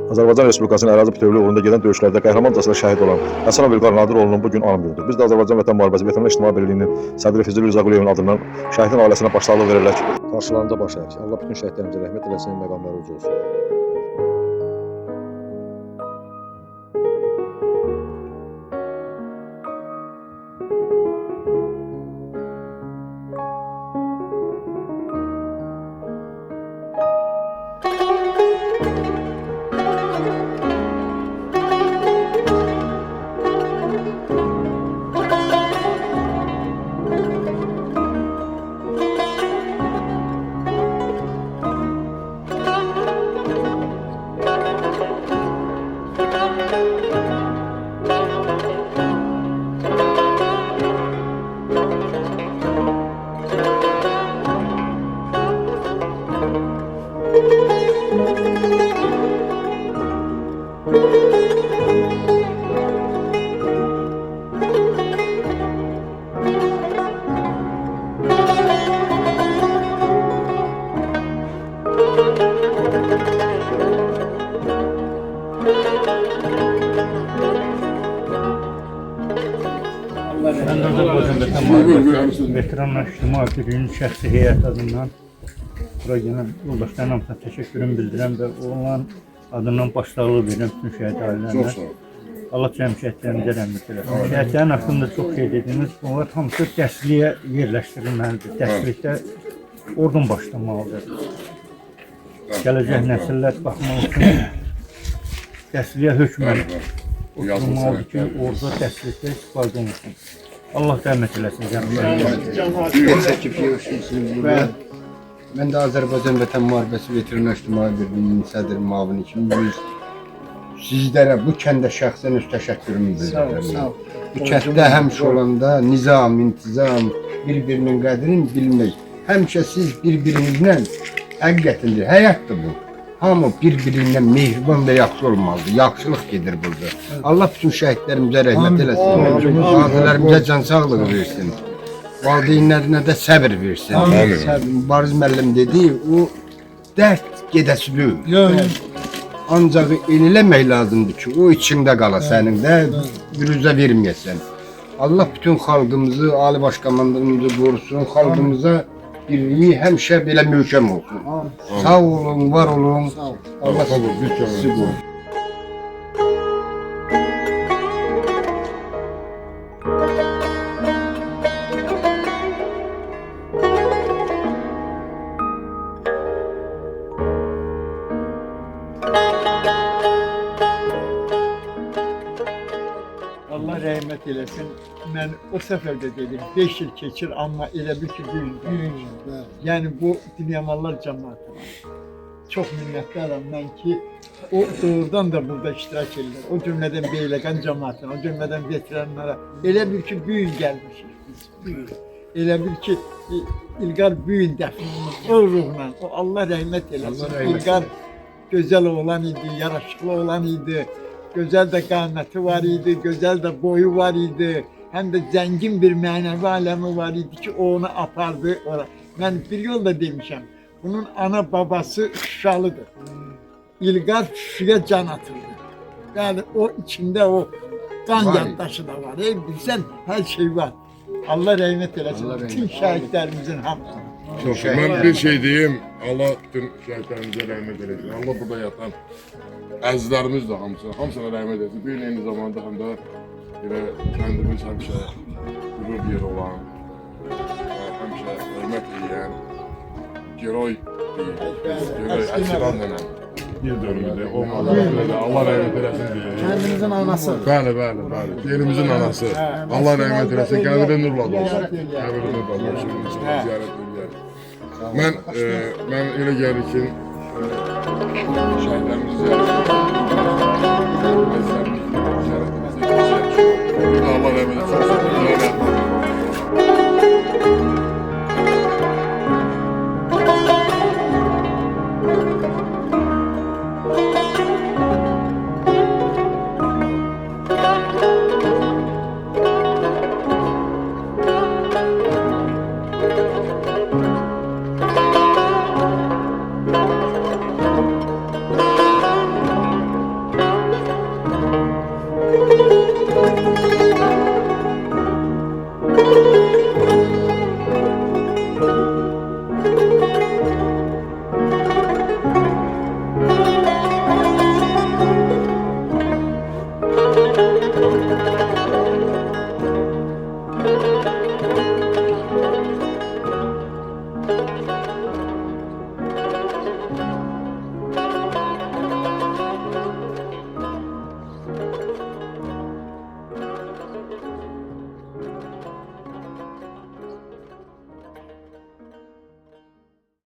Azərbaycan Respublikasının ərazi bütövlüyü uğrunda gedən döyüşlərdə qəhrəmancasına şəhid olan Həsənov İlqar Nadiroğlu'nun bugün anım günüdür. Biz də Azərbaycan Vətən Müharibəsi Veteranlar İctimai Birliyinin sədri Füzuli Rızaquliyevin adından şəhidin ailəsinə başsağlığı verirək. Qarşılarında baş əyək. Allah bütün şəhidlərimizə rəhmət eləsin, məqamları ucu olsun. Ben de Azərbaycan Vətən Müharibəsi Veteranlar İctimai Birliyinin şəxsi heyət adından bura gələn yoldaşların hamısına təşəkkürümü bildirəm və onların adından başsağlığı verirəm bütün şəhid ailələrine. Allah cəmi şəhidlərimizə rəhmət eləsin. Şəhidlərin haqqında çox şey dediniz. Bunlar hamısı dərsliyə yerləşdirilməlidir. Dərslikdə oradan başlamalıdır. Gələcək nəsillər baxmaq üçün dərsliyə hökmən oturmalıdır ki, orada dərslikdə istifadə olunsun. Allah rəhmət eləsin cəmiyyətə. Ben de Azərbaycan Vətən Müharibəsi Veteranlar İctimai Birliyinin sədri müavini kimi sizlere bu kəndə şəxsən öz təşəkkürümü bildirirəm. Bu kənddə həmişə olanda nizam, intizam, bir-birinin qədrini bilmək. Həmişə siz bir-birinizlə həqiqətində həyatdır bu. Hamı bir-birindən mehriban və yaxşı olmalıdır. Yaxşılıq gedir burada. Allah bütün şəhidlərimizə rəhmət eləsin. Qazilərimizə can sağlığı versin. Valideynlərinə də səbir versin. Bariz müəllim dedi, o dərd gedəsidir. Ancaq eləmək lazımdır ki, o içində qala sənin də bürüzə verməyəsən. Allah bütün xalqımızı, Ali Başkomandanımızı qorusun, xalqımıza birliyi həmişə belə möhkəm olsun. Sağ olun, var olun. Allah sizi qorusun. Allah rəhmət eləsin. Mən o səfər də dedim, 5 il keçir, amma elə bil ki, gün. Yəni bu Dünyamallar cəmiyyəti. Çox minnətdaram mən ki, o doğrudan da burada iştirak edirlər. O cümlədən Beyləqan cəmiyyətinə, o cümlədən veteranlara. Elə bil ki, bu gün gəlmişik biz. Elə bil ki, İlqar bu gün dəfnimiz, o ruhla, o Allah rəhmət eləsin. İlqar gözəl oğlan idi, yaraşıqlı oğlan idi. Gözəl də qaməti var idi, gözəl də boyu var idi. Həm də zəngin bir mənəvi aləmi var idi ki, o onu apardı ora. Mən bir yol da demişəm, bunun ana babası Şuşalıdır. İlqar Şuşaya can atırdı. Yəni o içində o qan yaddaşı da var. Bilsən, hər şey var. Allah rəhmət eləsin, bütün şəhidlərimizin hamısını. Ben bir şey diyeyim, Allah bütün şəhidlərimizə rəhmət eləsin. Allah burada yatan əzizlərimiz də hamısına rəhmət eləsin. Bir eyni zamanda həm də kəndimiz həmişə qürur yeri olan, həmişə hörmət edən, geroy Əsran dənəm. Bir dönümüdür, olmalı. Allah rəhmət eləsin diye. Kendimizin anası. Bəli. Yerimizin anası. Allah rəhmət eləsin, qəbri nurla olsun. Qəbri nurla olsun, ziyarət edəyək. Mən elə gəlir ki, şəhidlərimizi ziyarət edək. Allah rəhmət eləsin.